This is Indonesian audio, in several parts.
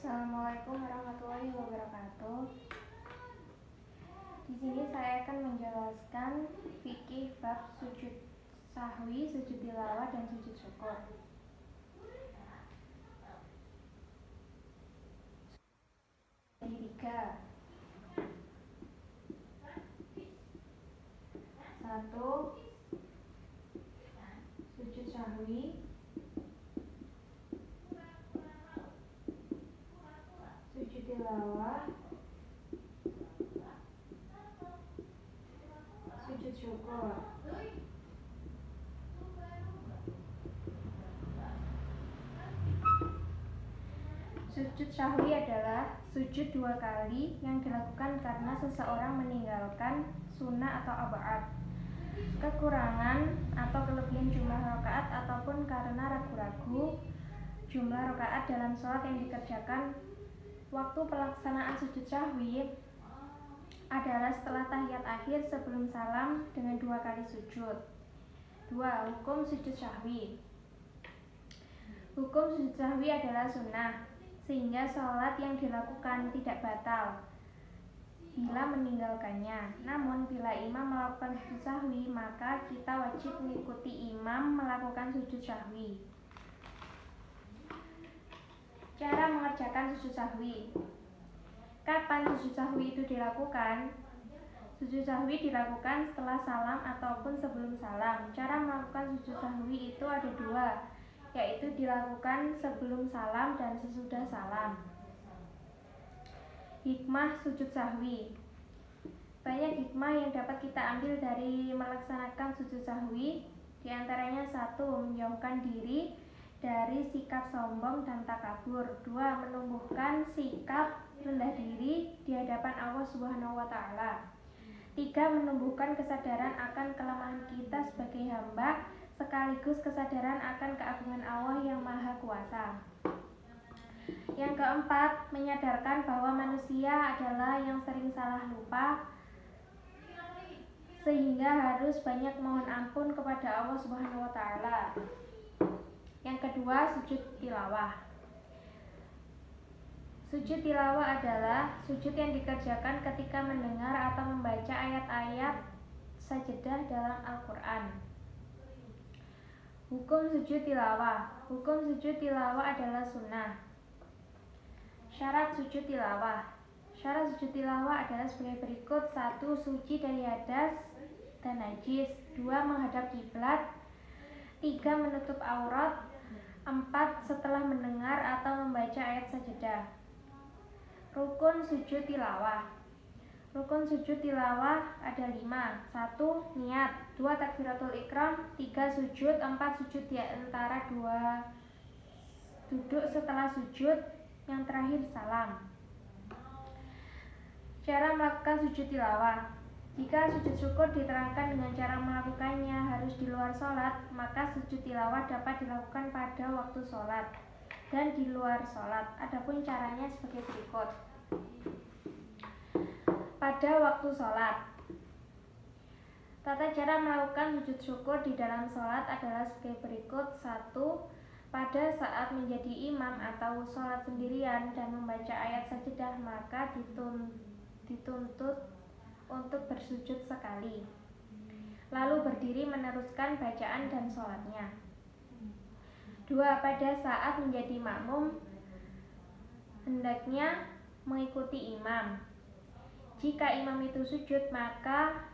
Assalamualaikum warahmatullahi wabarakatuh. Di sini saya akan menjelaskan fikih bab sujud sahwi, sujud tilawah, dan sujud syukur. Tiga. 1. Sujud sahwi, sujud tilawah, sujud syukur. Sujud sahwi adalah sujud 2 kali yang dilakukan karena seseorang meninggalkan sunnah atau ab'ad, kekurangan atau kelebihan jumlah rakaat, ataupun karena ragu-ragu jumlah rakaat dalam sholat yang dikerjakan. Waktu pelaksanaan sujud sahwi adalah setelah tahiyat akhir sebelum salam dengan 2 kali sujud. 2. Hukum sujud sahwi. Hukum sujud sahwi adalah sunnah, sehingga sholat yang dilakukan tidak batal bila meninggalkannya. Namun bila imam melakukan sujud sahwi, maka kita wajib mengikuti imam melakukan sujud sahwi. Cara mengerjakan sujud sahwi. Kapan sujud sahwi itu dilakukan? Sujud sahwi dilakukan setelah salam ataupun sebelum salam. Cara melakukan sujud sahwi itu ada 2, yaitu dilakukan sebelum salam dan sesudah salam. Hikmah sujud sahwi. Banyak hikmah yang dapat kita ambil dari melaksanakan sujud sahwi. Di antaranya 1. Menjauhkan diri dari sikap sombong dan takabur. 2. Menumbuhkan sikap rendah diri di hadapan Allah Subhanahu wa Ta'ala. 3. Menumbuhkan kesadaran akan kelemahan kita sebagai hamba, sekaligus kesadaran akan keagungan Allah yang Maha Kuasa. Yang keempat, menyadarkan bahwa manusia adalah yang sering salah lupa, sehingga harus banyak mohon ampun kepada Allah Subhanahu wa Ta'ala. Yang kedua, sujud tilawah. Sujud tilawah adalah sujud yang dikerjakan ketika mendengar atau membaca ayat-ayat sajadah dalam Al-Quran. Hukum sujud tilawah. Hukum sujud tilawah adalah sunnah. Syarat sujud tilawah. Syarat sujud tilawah adalah sebagai berikut. 1. Suci dari hadas dan najis. 2. Menghadap kiblat. 3. Menutup aurat. 4. Setelah mendengar atau membaca ayat sajadah. Rukun sujud tilawah. Rukun sujud tilawah ada 5. 1. Niat. 2. Takbiratul ikram. 3. Sujud. 4. Sujud di antara 2 duduk setelah sujud. Yang terakhir salam. Cara melakukan sujud tilawah. Jika sujud syukur diterangkan dengan cara melakukannya harus di luar sholat, maka sujud tilawah dapat dilakukan pada waktu sholat dan di luar sholat. Adapun caranya sebagai berikut. Pada waktu sholat, tata cara melakukan sujud syukur di dalam sholat adalah sebagai berikut. 1. Pada saat menjadi imam atau sholat sendirian dan membaca ayat sajadah, maka dituntut untuk bersujud sekali, lalu berdiri meneruskan bacaan dan sholatnya. 2. Pada saat menjadi makmum, hendaknya mengikuti imam. Jika imam itu sujud, maka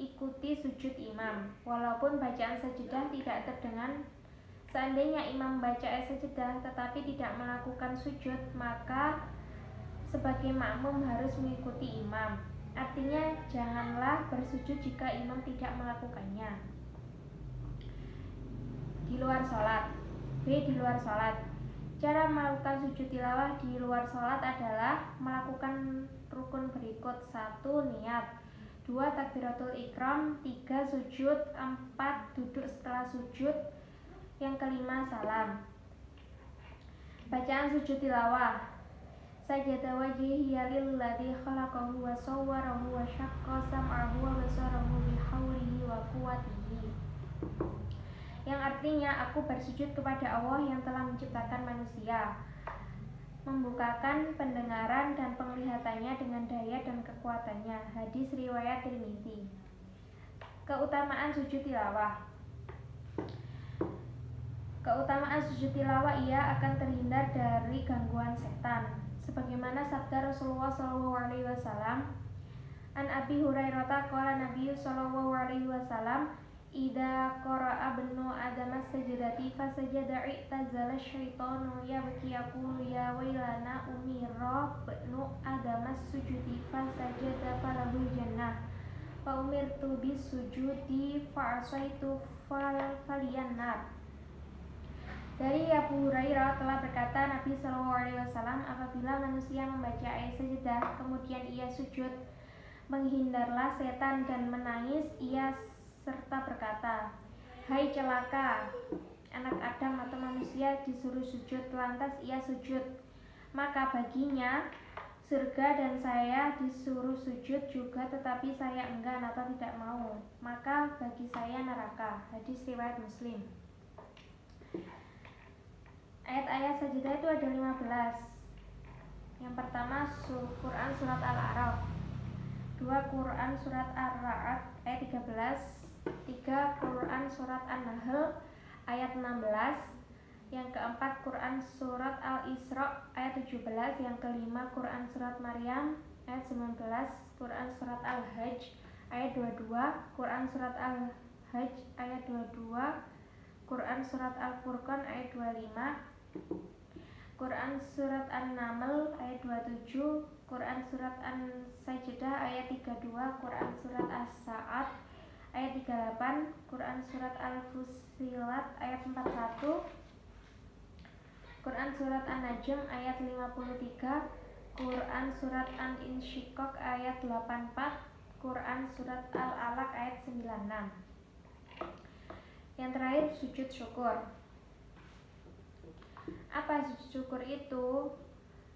ikuti sujud imam, walaupun bacaan sajadah tidak terdengar. Seandainya imam membaca ayat sajadah tetapi tidak melakukan sujud, maka sebagai makmum harus mengikuti imam. Artinya, janganlah bersujud jika imam tidak melakukannya. Di luar sholat. B. Di luar sholat. Cara melakukan sujud tilawah di luar sholat adalah melakukan rukun berikut. 1. Niat. 2. Takbiratul ikram. 3. Sujud. 4. Duduk setelah sujud. Yang kelima, salam. Bacaan sujud tilawah. Sajada wajhiya lilladzi khalaqahu wa sawwarahu wa syaqqa sam'ahu wa basarahu bihaulihi wa quwwatihi. Yang artinya, aku bersujud kepada Allah yang telah menciptakan manusia, membukakan pendengaran dan penglihatannya dengan daya dan kekuatannya. Hadis riwayat Tirmidzi. Keutamaan sujud tilawah. Keutamaan sujud tilawah, ia akan terhindar dari gangguan setan. Sebagaimana sabda Rasulullah SAW, An Abi Hurairah qala Nabi SAW, Ida qara'a ibnu Adam as-sajdati fasajada i'tazala syaitanu yabki yaqulu ya wailana umira ibnu Adam as-sujudi fasajada falahul jannah fa umirtu bis-sujudi fa asaitu faliyan nar. Dari Abu Hurairah telah berkata Nabi SAW, apabila manusia membaca ayat sajadah kemudian ia sujud, menghindarlah setan dan menangis ia serta berkata, hai celaka, anak Adam atau manusia disuruh sujud, lantas ia sujud, maka baginya surga, dan saya disuruh sujud juga tetapi saya enggan atau tidak mau, maka bagi saya neraka. Hadis riwayat Muslim. Ayat-ayat sajadah itu ada 15. Yang pertama Quran surat Al-A'raf, 2 Quran surat Ar-Ra'd ayat 13, 3 Quran surat An-Nahl ayat 16, yang keempat Quran surat Al-Isra ayat 17, yang kelima Quran surat Maryam ayat 19, Quran surat Al-Hajj ayat 22, Quran surat Al-Hajj ayat 22, Quran surat Al-Furqan ayat 25, Quran surat An-Naml ayat 27, Quran surat An-Sajdah ayat 32, Quran surat As-Sa'ad ayat 38, Quran surat Al-Fussilat ayat 41, Quran surat An-Najm ayat 53, Quran surat An-Insyiqaq ayat 84, Quran surat Al-Alaq ayat 96. Yang terakhir sujud syukur. Apa sujud syukur itu?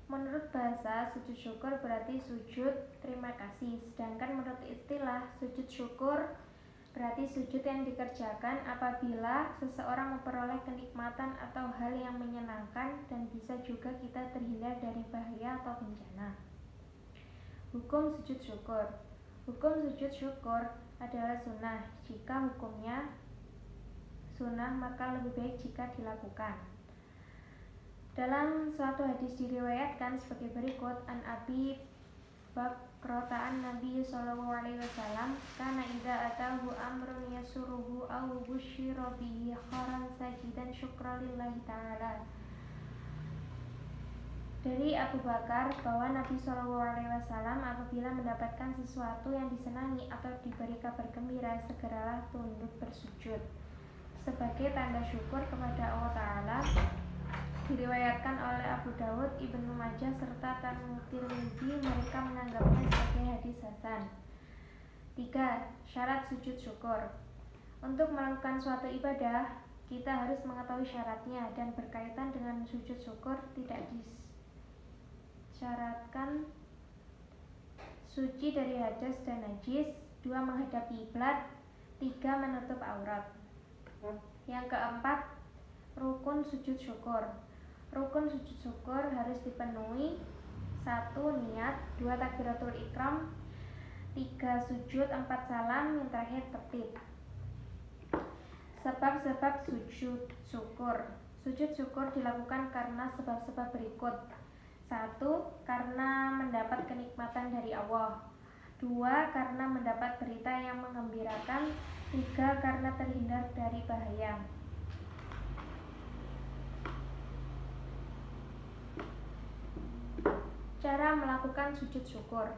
Menurut bahasa, sujud syukur berarti sujud terima kasih. Sedangkan menurut istilah, sujud syukur berarti sujud yang dikerjakan apabila seseorang memperoleh kenikmatan atau hal yang menyenangkan, dan bisa juga kita terhindar dari bahaya atau bencana. Hukum sujud syukur. Hukum sujud syukur adalah sunnah. Jika hukumnya sunnah, maka lebih baik jika dilakukan. Dalam suatu hadis diriwayatkan sebagai berikut, An Abi Bakrota'an Nabi SAW, karena idza atahu amrun yasuruhu aw busyira bihi kharan sajidan syukra lillahi ta'ala. Dari Abu Bakar bahwa Nabi SAW apabila mendapatkan sesuatu yang disenangi atau diberi kabar gembira, segeralah tunduk bersujud sebagai tanda syukur kepada Allah Ta'ala. Diriwayatkan oleh Abu Dawud, Ibnu Majah, serta Tirmidzi. Mereka menganggapnya sebagai hadis hasan. 3. Syarat sujud syukur. Untuk melakukan suatu ibadah, kita harus mengetahui syaratnya, dan berkaitan dengan sujud syukur tidak disyaratkan suci dari hadas dan najis. 2. Menghadap kiblat. 3. Menutup aurat. Yang keempat, rukun sujud syukur. Rukun sujud syukur harus dipenuhi: 1. Niat, 2. Takbiratul ihram, 3. Sujud, 4. Salam, yang terakhir tertib. Sebab-sebab sujud syukur. Sujud syukur dilakukan karena sebab-sebab berikut: 1. Karena mendapat kenikmatan dari Allah. 2. Karena mendapat berita yang menggembirakan. 3. Karena terhindar dari bahaya. Cara melakukan sujud syukur.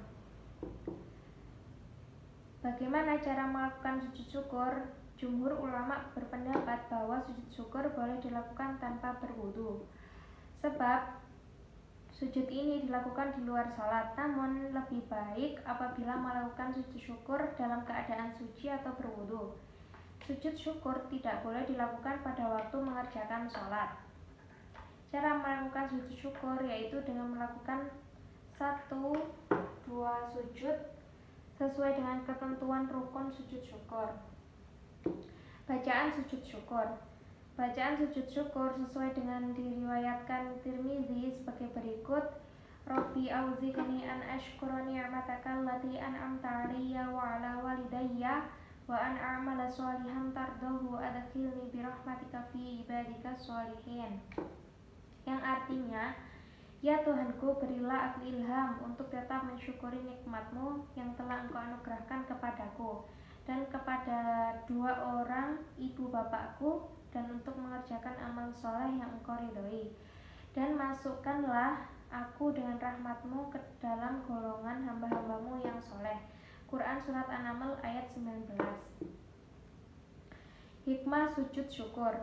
Bagaimana cara melakukan sujud syukur? Jumhur ulama berpendapat bahwa sujud syukur boleh dilakukan tanpa berwudu, sebab sujud ini dilakukan di luar sholat. Namun lebih baik apabila melakukan sujud syukur dalam keadaan suci atau berwudu. Sujud syukur tidak boleh dilakukan pada waktu mengerjakan sholat. Cara melakukan sujud syukur yaitu dengan melakukan 1-2 sujud sesuai dengan ketentuan rukun sujud syukur. Bacaan sujud syukur. Bacaan sujud syukur sesuai dengan diriwayatkan Tirmizi sebagai berikut. Rabbi auzi'ni an ashkura ni'mataka allati an'amta 'alayya wa 'ala walidayya wa an a'mala sholihan tardahu wa adkhilni bi rahmatika fi ibadika sholihin. Yang artinya, ya Tuhanku, berilah aku ilham untuk tetap mensyukuri nikmat-Mu yang telah Engkau anugerahkan kepadaku dan kepada dua orang ibu bapakku, dan untuk mengerjakan amal soleh yang Engkau ridhoi. Dan masukkanlah aku dengan rahmat-Mu ke dalam golongan hamba-hamba-Mu yang soleh. Quran Surat An-Naml ayat 19. Hikmah sujud syukur.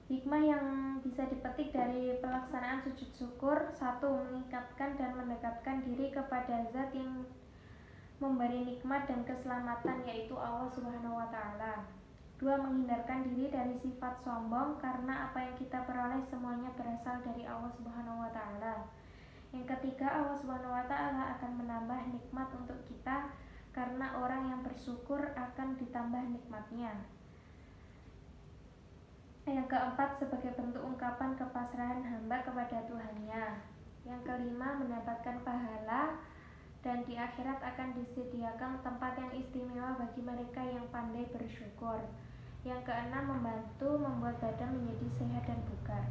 Hikmah yang bisa dipetik dari pelaksanaan sujud syukur: 1. Meningkatkan dan mendekatkan diri kepada zat yang memberi nikmat dan keselamatan, yaitu Allah Subhanahu wa Ta'ala. 2. Menghindarkan diri dari sifat sombong, karena apa yang kita peroleh semuanya berasal dari Allah Subhanahu wa Ta'ala. Yang ketiga, Allah Subhanahu wa Ta'ala akan menambah nikmat untuk kita, karena orang yang bersyukur akan ditambah nikmatnya. Yang keempat, sebagai bentuk ungkapan kepasrahan hamba kepada Tuhannya. Yang kelima, mendapatkan pahala, dan di akhirat akan disediakan tempat yang istimewa bagi mereka yang pandai bersyukur. Yang keenam, membantu membuat badan menjadi sehat dan bugar.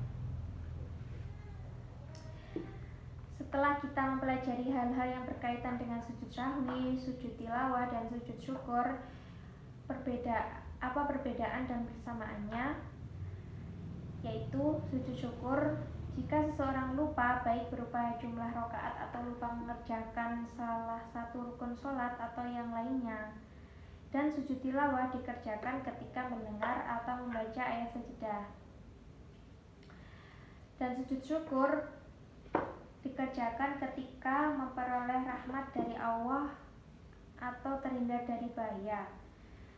Setelah kita mempelajari hal-hal yang berkaitan dengan sujud syahwi, sujud tilawah, dan sujud syukur, apa perbedaan dan persamaannya? Yaitu sujud syukur, jika seseorang lupa, baik berupa jumlah rakaat atau lupa mengerjakan salah satu rukun sholat atau yang lainnya. Dan sujud tilawah dikerjakan ketika mendengar atau membaca ayat sajadah. Dan sujud syukur dikerjakan ketika memperoleh rahmat dari Allah atau terhindar dari bahaya.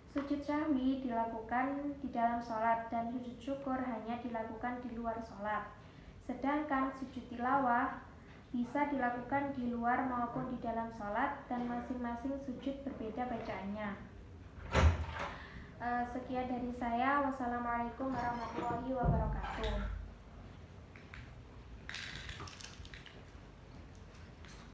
Sujud syahwi dilakukan di dalam sholat, dan sujud syukur hanya dilakukan di luar sholat. Sedangkan sujud tilawah bisa dilakukan di luar maupun di dalam sholat, dan masing-masing sujud berbeda bacaannya. Sekian dari saya. Wassalamualaikum warahmatullahi wabarakatuh.